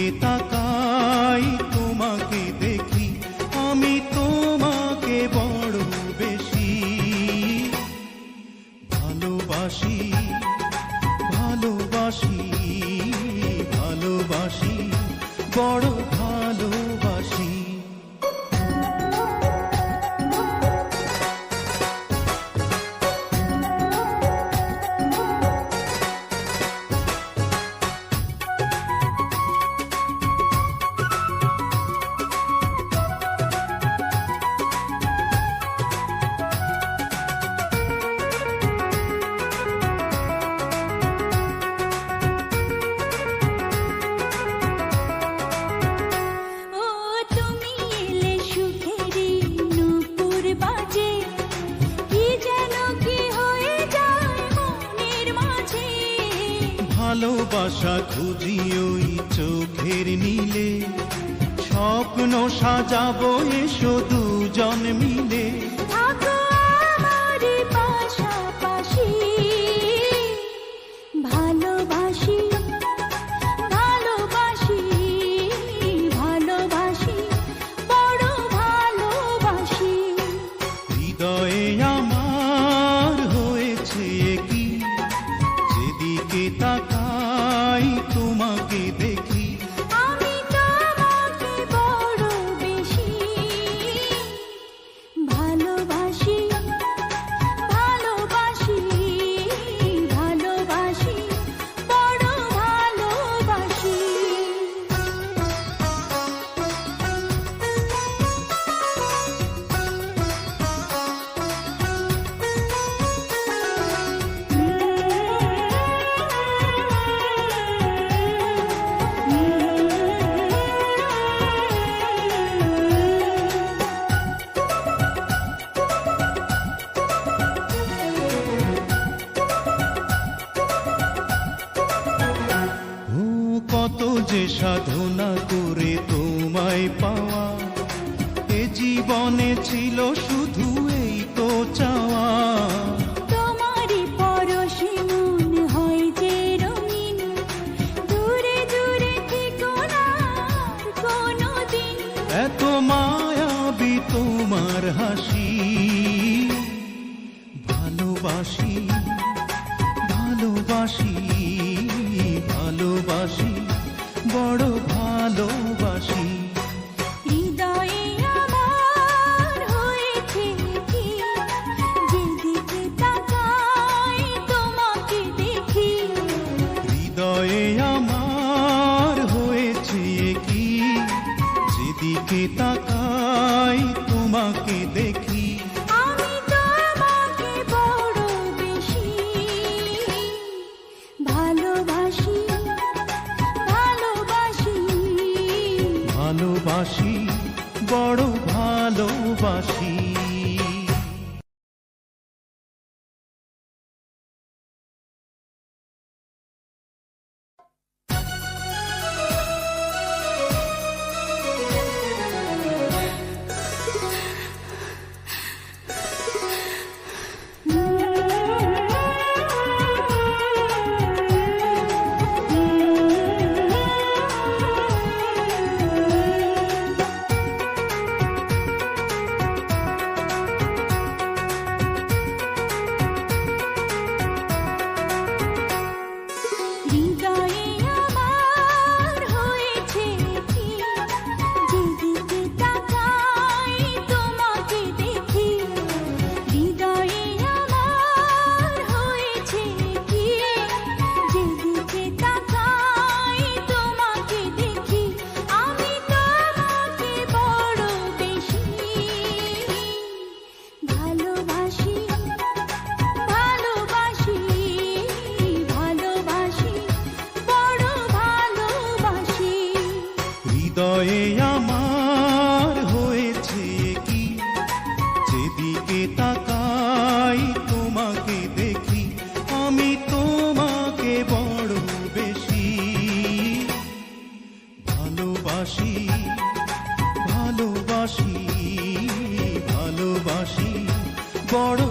যেদিকে তাকাই তোমাকে দেখি, আমি তোমাকে বড় বেশি ভালোবাসি, ভালোবাসি, ভালোবাসি, বড় ভালোবাসি। ভালোবাসা খুঁজি ওই চোখের নীলে, স্বপ্ন সাজাবো এসো দুজন মিলে। পাশাপাশি ভালোবাসি, ভালোবাসি, ভালোবাসি, বড় ভালোবাসি। হৃদয়ে আমার হয়েছে কি, যেদিকে তাকাই তোমাকে দেখি, আমি তোমাকে বড় বেশি ভালোবাসি, ভালোবাসি, ভালোবাসি, বড় ভালোবাসি। কত যে সাধনা করে তোমায় পাওয়া, এ জীবনে ছিল শুধু এই তো চাওয়া। তোমারই পরশে মন হয় যে রঙিন, দূরে দূরে থেকো না কোনোদিন। এত মায়াবী তোমার হাসি, ভালোবাসি, ভালোবাসি, ভালোবাসি, বড় ভালোবাসি। হৃদয়ে আমার হয়েছে কি, যেদিকে তাকাই তোমাকে দেখি, হৃদয়ে আমার হয়েছে কি, যেদিকে তাকাই তোমাকে দেখি, আমি তোমাকে বড় বেশি ভালোবাসি, ভালোবাসি, ভালোবাসি, বড় ভালোবাসি। হৃদয়ে আমার হয়েছে কি, যেদিকে তাকাই তোমাকে দেখি, হৃদয়ে আমার হয়েছে কি, যেদিকে তাকাই তোমাকে দেখি, আমি তোমাকে বড় বেশি ভালোবাসি, ভালোবাসি, ভালোবাসি, বড় ভালোবাসি। হৃদয়ে আমার হয়েছে কি, যেদিকে তাকাই তোমাকে দেখি, আমি তোমাকে বড় বেশি ভালোবাসি, ভালোবাসি, ভালোবাসি, বড়